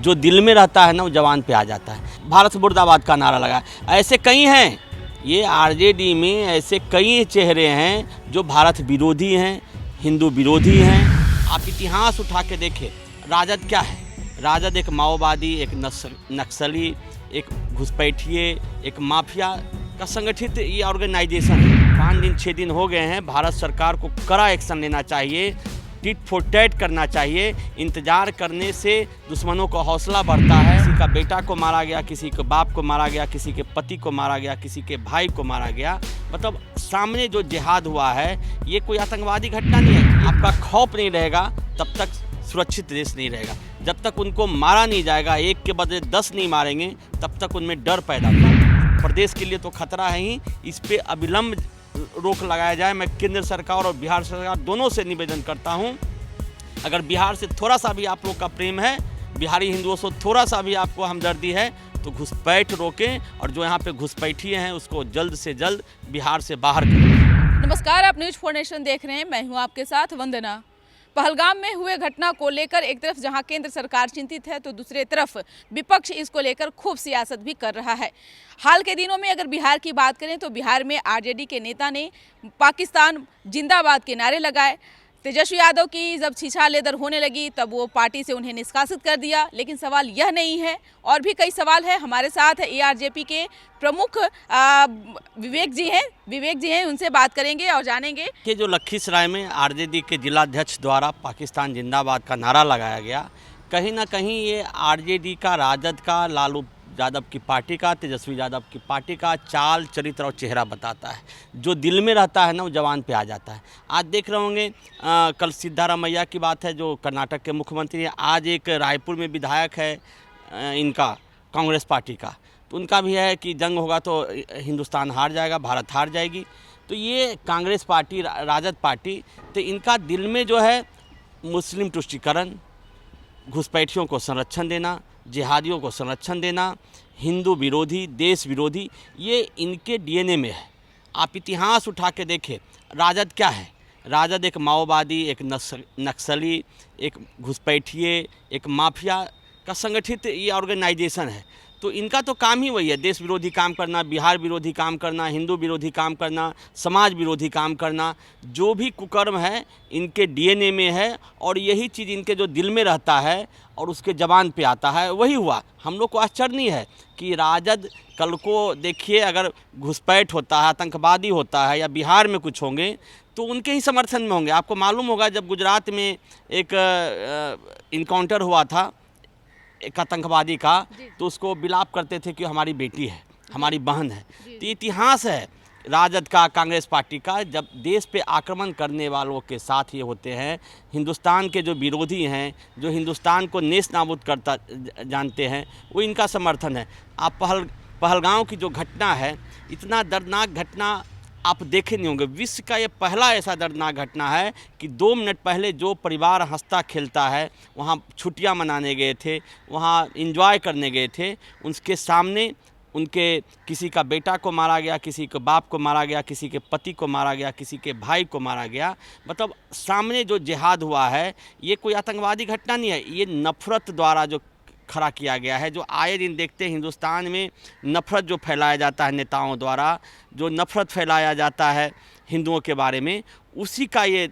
जो दिल में रहता है ना वो जवान पे आ जाता है। भारत मुर्दाबाद का नारा लगा। ऐसे कई हैं, ये आरजेडी में ऐसे कई चेहरे हैं जो भारत विरोधी हैं, हिंदू विरोधी हैं। आप इतिहास उठा के देखें, राजद क्या है? राजद एक माओवादी, एक नक्सली, एक घुसपैठिए, एक माफिया का संगठित ये ऑर्गेनाइजेशन है। 5 दिन 6 दिन हो गए हैं, भारत सरकार को कड़ा एक्शन लेना चाहिए, टिट फॉर टैट करना चाहिए। इंतजार करने से दुश्मनों का हौसला बढ़ता है। किसी का बेटा को मारा गया, किसी के बाप को मारा गया, किसी के पति को मारा गया, किसी के भाई को मारा गया। मतलब सामने जो जिहाद हुआ है ये कोई आतंकवादी घटना नहीं है। आपका खौफ नहीं रहेगा तब तक सुरक्षित देश नहीं रहेगा। जब तक उनको मारा नहीं जाएगा, एक के बदले 10 नहीं मारेंगे, तब तक उनमें डर पैदा होगा। प्रदेश के लिए तो खतरा है ही, इस पे अविलंब रोक लगाया जाए। मैं केंद्र सरकार और बिहार सरकार दोनों से निवेदन करता हूं, अगर बिहार से थोड़ा सा भी आप लोग का प्रेम है, बिहारी हिंदुओं से थोड़ा सा भी आपको हमदर्दी है, तो घुसपैठ रोकें और जो यहाँ पे घुसपैठिए हैं उसको जल्द से जल्द बिहार से बाहर करें। नमस्कार, आप न्यूज़ 4 नेशन देख रहे हैं। मैं हूँ आपके साथ वंदना। पहलगाम में हुए घटना को लेकर एक तरफ जहां केंद्र सरकार चिंतित है तो दूसरी तरफ विपक्ष इसको लेकर खूब सियासत भी कर रहा है। हाल के दिनों में अगर बिहार की बात करें तो बिहार में आरजेडी के नेता ने पाकिस्तान जिंदाबाद के नारे लगाए। तेजस्वी यादव की जब छीछालेदर होने लगी तब वो पार्टी से उन्हें निष्कासित कर दिया। लेकिन सवाल यह नहीं है, और भी कई सवाल है। हमारे साथ एआरजेपी के प्रमुख विवेक जी हैं, उनसे बात करेंगे और जानेंगे कि जो लखीसराय में आरजेडी के जिलाध्यक्ष द्वारा पाकिस्तान जिंदाबाद का नारा लगाया गया, कहीं ना कहीं ये आरजेडी का, राजद का, लालू यादव की पार्टी का, तेजस्वी यादव की पार्टी का चाल, चरित्र और चेहरा बताता है। जो दिल में रहता है ना वो जवान पे आ जाता है। आज देख रहे होंगे, कल सिद्धारमैया की बात है जो कर्नाटक के मुख्यमंत्री हैं। आज एक रायपुर में विधायक है इनका कांग्रेस पार्टी का, तो उनका भी है कि जंग होगा तो हिंदुस्तान हार जाएगा, भारत हार जाएगी। तो ये कांग्रेस पार्टी, राजद पार्टी, तो इनका दिल में जो है मुस्लिम तुष्टीकरण, घुसपैठियों को संरक्षण देना, जिहादियों को संरक्षण देना, हिंदू विरोधी, देश विरोधी, ये इनके डीएनए में है। आप इतिहास उठा के देखें, राजद क्या है? राजद एक माओवादी, एक नक्सली, एक घुसपैठिए, एक माफिया का संगठित ये ऑर्गेनाइजेशन है। तो इनका तो काम ही वही है, देश विरोधी काम करना, बिहार विरोधी काम करना, हिंदू विरोधी काम करना, समाज विरोधी काम करना। जो भी कुकर्म है इनके डीएनए में है, और यही चीज़ इनके जो दिल में रहता है और उसके जबान पे आता है, वही हुआ। हम लोग को आश्चर्य नहीं है कि राजद कल को देखिए अगर घुसपैठ होता है, आतंकवादी होता है या बिहार में कुछ होंगे तो उनके ही समर्थन में होंगे। आपको मालूम होगा जब गुजरात में एक इनकाउंटर हुआ था एक आतंकवादी का, तो उसको विलाप करते थे कि हमारी बेटी है, हमारी बहन है। तो इतिहास है राजद का, कांग्रेस पार्टी का। जब देश पे आक्रमण करने वालों के साथ ये होते हैं, हिंदुस्तान के जो विरोधी हैं, जो हिंदुस्तान को नेस्त नाबूद करता जानते हैं, वो इनका समर्थन है। आप पहलगाम की जो घटना है, इतना दर्दनाक घटना आप देखे नहीं होंगे। विश्व का ये पहला ऐसा दर्दनाक घटना है कि 2 मिनट पहले जो परिवार हंसता खेलता है, वहाँ छुट्टियाँ मनाने गए थे, वहाँ एंजॉय करने गए थे, उनके सामने उनके किसी का बेटा को मारा गया, किसी के बाप को मारा गया, किसी के पति को मारा गया, किसी के भाई को मारा गया। मतलब सामने जो जिहाद हुआ है ये कोई आतंकवादी घटना नहीं है, ये नफ़रत द्वारा जो खड़ा किया गया है। जो आए दिन देखते हैं हिंदुस्तान में नफ़रत जो फैलाया जाता है नेताओं द्वारा, जो नफ़रत फैलाया जाता है हिंदुओं के बारे में, उसी का ये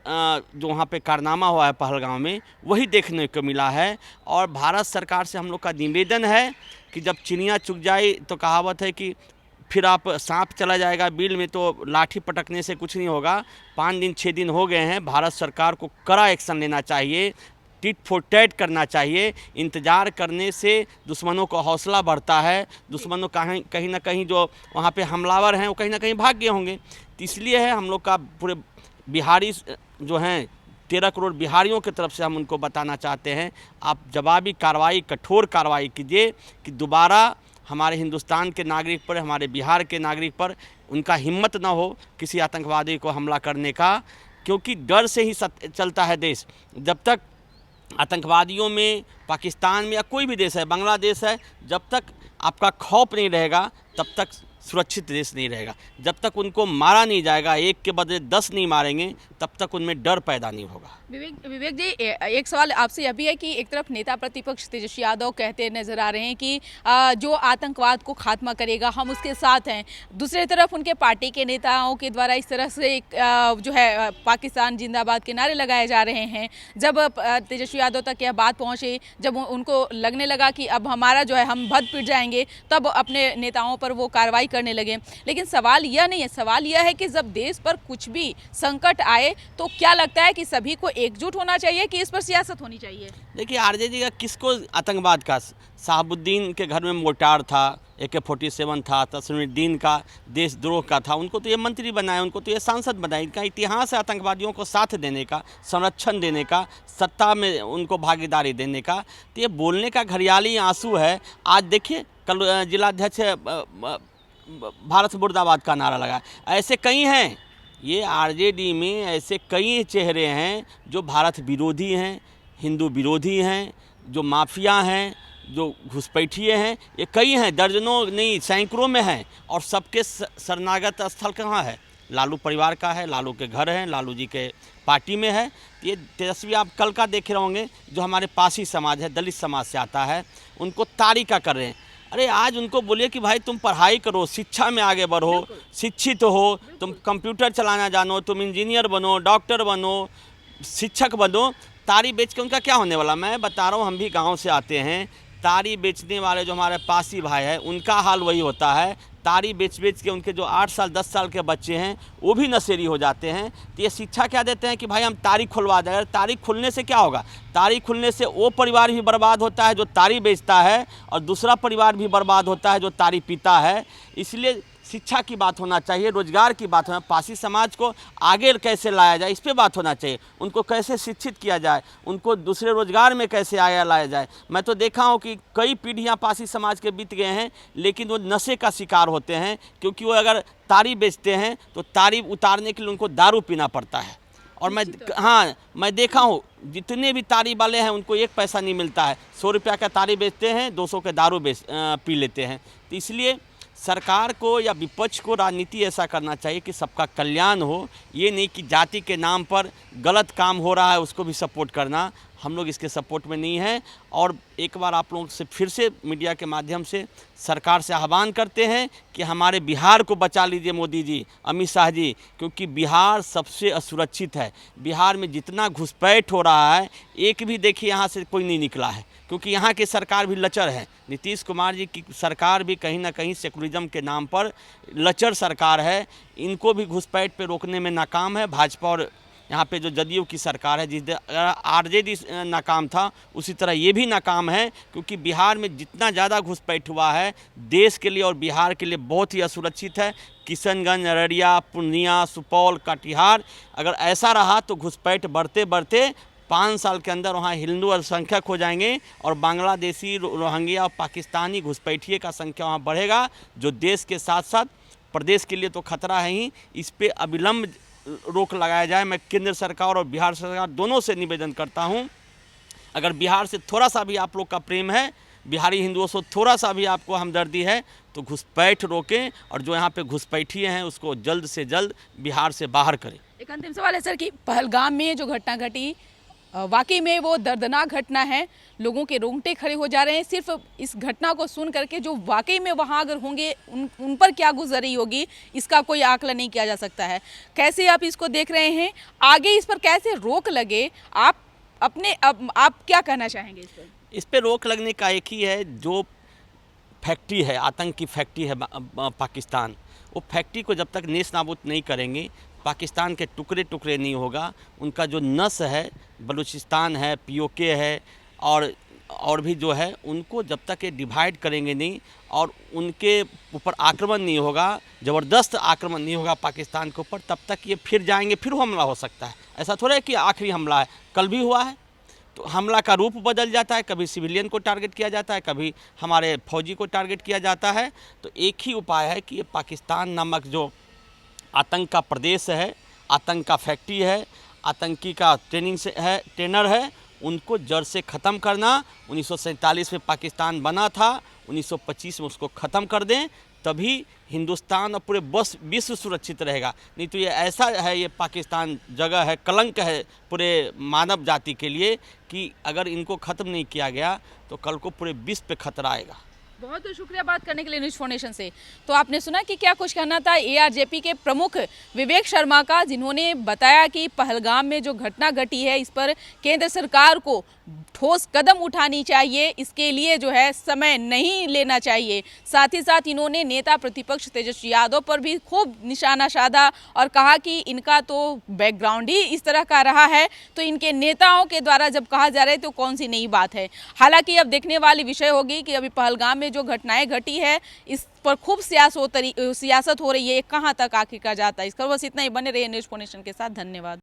जो वहाँ पे कारनामा हुआ है पहलगाम में, वही देखने को मिला है। और भारत सरकार से हम लोग का निवेदन है कि जब चिड़िया चुग जाए तो कहावत है कि फिर आप सांप चला जाएगा बिल में, तो लाठी पटकने से कुछ नहीं होगा। 5 दिन 6 दिन हो गए हैं, भारत सरकार को कड़ा एक्शन लेना चाहिए, टिट फॉर टैट करना चाहिए। इंतजार करने से दुश्मनों का हौसला बढ़ता है। दुश्मनों कहीं ना कहीं जो वहाँ पे हमलावर हैं वो कहीं ना कहीं भाग गए होंगे। तो इसलिए है हम लोग का पूरे बिहारी जो हैं 13 करोड़ बिहारियों की तरफ से हम उनको बताना चाहते हैं, आप जवाबी कार्रवाई, कठोर कार्रवाई कीजिए कि दोबारा हमारे हिंदुस्तान के नागरिक पर, हमारे बिहार के नागरिक पर उनका हिम्मत ना हो किसी आतंकवादी को हमला करने का, क्योंकि डर से ही चलता है देश। जब तक आतंकवादियों में, पाकिस्तान में या कोई भी देश है, बांग्लादेश है, जब तक आपका खौफ नहीं रहेगा तब तक सुरक्षित देश नहीं रहेगा। जब तक उनको मारा नहीं जाएगा, एक के बदले 10 नहीं मारेंगे, तब तक उनमें डर पैदा नहीं होगा। विवेक जी, एक सवाल आपसे यह भी है कि एक तरफ नेता प्रतिपक्ष तेजस्वी यादव कहते नजर आ रहे हैं कि जो आतंकवाद को खात्मा करेगा हम उसके साथ हैं, दूसरी तरफ उनके पार्टी के नेताओं के द्वारा इस तरह से जो है पाकिस्तान जिंदाबाद के नारे लगाए जा रहे हैं। जब तेजस्वी यादव तक यह बात पहुंची, जब उनको लगने लगा कि अब हमारा जो है हम भद पिट जाएंगे, तब अपने नेताओं पर वो कार्रवाई करने लगे। लेकिन सवाल यह नहीं है, सवाल यह है कि जब देश पर कुछ भी संकट आए तो क्या लगता है कि सभी को एकजुट होना चाहिए कि इस पर सियासत होनी चाहिए? देखिए, आरजेडी का किसको आतंकवाद का, शहाबुद्दीन के घर में मोर्टार था, AK-47 था, तस्लीमुद्दीन का देशद्रोह का था, उनको तो ये मंत्री बनाए, उनको तो ये सांसद बनाए। इनका इतिहास है आतंकवादियों को साथ देने का, संरक्षण देने का, सत्ता में उनको भागीदारी देने का। तो ये बोलने का घड़ियाली आंसू है। आज देखिए, कल जिलाध्यक्ष भारत मुर्दाबाद का नारा लगा। ऐसे कई हैं, ये आरजेडी में ऐसे कई चेहरे हैं जो भारत विरोधी हैं, हिंदू विरोधी हैं, जो माफिया हैं, जो घुसपैठिए हैं। ये कई हैं, दर्जनों नहीं सैकड़ों में हैं। और सबके शरणागत स्थल कहाँ है? लालू परिवार का है, लालू के घर हैं, लालू जी के पार्टी में है। ये तेजस्वी आप कल का देख रहे होंगे, जो हमारे पासी समाज है, दलित समाज से आता है, उनको तारीका कर रहे हैं। अरे आज उनको बोलिए कि भाई तुम पढ़ाई करो, शिक्षा में आगे बढ़ो, शिक्षित हो, तुम कंप्यूटर चलाना जानो, तुम इंजीनियर बनो, डॉक्टर बनो, शिक्षक बनो। तारी बेच के उनका क्या होने वाला? मैं बता रहा हूँ, हम भी गांव से आते हैं। तारी बेचने वाले जो हमारे पासी भाई हैं, उनका हाल वही होता है। तारी बेच के उनके जो 8 साल 10 साल के बच्चे हैं वो भी नशेड़ी हो जाते हैं। तो ये शिक्षा क्या देते हैं कि भाई हम तारी खुलवा दें। तारी खुलने से क्या होगा? तारी खुलने से वो परिवार भी बर्बाद होता है जो तारी बेचता है, और दूसरा परिवार भी बर्बाद होता है जो तारी पीता है। इसलिए शिक्षा की बात होना चाहिए, रोजगार की बात होना, पासी समाज को आगे कैसे लाया जाए इस पे बात होना चाहिए। उनको कैसे शिक्षित किया जाए, उनको दूसरे रोजगार में कैसे आगे लाया जाए। मैं तो देखा हूँ कि कई पीढ़ियाँ पासी समाज के बीत गए हैं, लेकिन वो नशे का शिकार होते हैं, क्योंकि वो अगर तारी बेचते हैं तो तारी उतारने के लिए उनको दारू पीना पड़ता है। और मैं देखा हूँ, जितने भी तारी वाले हैं उनको 1 पैसा नहीं मिलता है। 100 रुपया का तारी बेचते हैं, 200 के दारू पी लेते हैं। तो इसलिए सरकार को या विपक्ष को राजनीति ऐसा करना चाहिए कि सबका कल्याण हो, ये नहीं कि जाति के नाम पर गलत काम हो रहा है उसको भी सपोर्ट करना। हम लोग इसके सपोर्ट में नहीं हैं। और एक बार आप लोगों से फिर से मीडिया के माध्यम से सरकार से आह्वान करते हैं कि हमारे बिहार को बचा लीजिए मोदी जी, अमित शाह जी, क्योंकि बिहार सबसे असुरक्षित है। बिहार में जितना घुसपैठ हो रहा है, एक भी देखिए यहाँ से कोई नहीं निकला है, क्योंकि यहाँ की सरकार भी लचर है। नीतीश कुमार जी की सरकार भी कहीं ना कहीं सेकुलरिज्म के नाम पर लचर सरकार है। इनको भी घुसपैठ पे रोकने में नाकाम है भाजपा। और यहाँ पे जो जदयू की सरकार है, जिस आरजेडी नाकाम था, उसी तरह ये भी नाकाम है, क्योंकि बिहार में जितना ज़्यादा घुसपैठ हुआ है, देश के लिए और बिहार के लिए बहुत ही असुरक्षित है। किशनगंज, अररिया, पूर्णिया, सुपौल, कटिहार, अगर ऐसा रहा तो घुसपैठ बढ़ते बढ़ते 5 साल के अंदर वहाँ हिंदू अल्पसंख्यक हो जाएंगे, और बांग्लादेशी, रोहिंग्या और पाकिस्तानी घुसपैठिए का संख्या वहाँ बढ़ेगा, जो देश के साथ साथ प्रदेश के लिए तो खतरा है ही। इस पे अविलंब रोक लगाया जाए। मैं केंद्र सरकार और बिहार सरकार दोनों से निवेदन करता हूँ, अगर बिहार से थोड़ा सा भी आप लोग का प्रेम है, बिहारी हिंदुओं से थोड़ा सा भी आपको हमदर्दी है, तो घुसपैठ रोकें, और जो यहाँ पे घुसपैठिए हैं उसको जल्द से जल्द बिहार से बाहर करें। एक अंतिम सवाल है सर कि पहलगाम में जो घटना घटी, वाकई में वो दर्दनाक घटना है। लोगों के रोंगटे खड़े हो जा रहे हैं सिर्फ इस घटना को सुन करके। जो वाकई में वहाँ अगर होंगे उन पर क्या गुजरी होगी, इसका कोई आकलन नहीं किया जा सकता है। कैसे आप इसको देख रहे हैं, आगे इस पर कैसे रोक लगे, आप क्या कहना चाहेंगे इस पर? इस पर रोक लगने का एक ही है, जो फैक्ट्री है, आतंक की फैक्ट्री है पाकिस्तान, वो फैक्ट्री को जब तक नेस्त नाबूद नहीं करेंगे, पाकिस्तान के टुकड़े टुकड़े नहीं होगा। उनका जो नस है, बलूचिस्तान है, POK है, और भी जो है, उनको जब तक ये डिवाइड करेंगे नहीं और उनके ऊपर आक्रमण नहीं होगा, ज़बरदस्त आक्रमण नहीं होगा पाकिस्तान के ऊपर, तब तक ये फिर जाएंगे, फिर हमला हो सकता है। ऐसा थोड़ा है कि आखिरी हमला है, कल भी हुआ है। तो हमला का रूप बदल जाता है, कभी सिविलियन को टारगेट किया जाता है, कभी हमारे फौजी को टारगेट किया जाता है। तो एक ही उपाय है कि ये पाकिस्तान नामक जो आतंक का प्रदेश है, आतंक का फैक्ट्री है, आतंकी का ट्रेनर है, उनको जड़ से ख़त्म करना। 1947 में पाकिस्तान बना था, 1925 में उसको ख़त्म कर दें, तभी हिंदुस्तान और पूरे बस विश्व सुरक्षित रहेगा। नहीं तो ये ऐसा है, ये पाकिस्तान जगह है, कलंक है पूरे मानव जाति के लिए कि अगर इनको ख़त्म नहीं किया गया तो कल को पूरे विश्व पे खतरा आएगा। बहुत बहुत शुक्रिया बात करने के लिए न्यूज़ फाउंडेशन से। तो आपने सुना कि क्या कुछ कहना था एआरजेपी के प्रमुख विवेक शर्मा का, जिन्होंने बताया कि पहलगाम में जो घटना घटी है इस पर केंद्र सरकार को ठोस कदम उठानी चाहिए, इसके लिए जो है समय नहीं लेना चाहिए। साथ ही साथ इन्होंने नेता प्रतिपक्ष तेजस्वी यादव पर भी खूब निशाना साधा और कहा कि इनका तो बैकग्राउंड ही इस तरह का रहा है, तो इनके नेताओं के द्वारा जब कहा जा रहा है तो कौन सी नई बात है। हालांकि अब देखने वाली विषय होगी कि अभी पहलगाम में जो घटनाएं घटी है इस पर खूब सियासत हो रही है, कहाँ तक आखिरकार जाता है। इस पर बस इतना ही। बने रहिए न्यूज़ फाउंडेशन के साथ। धन्यवाद।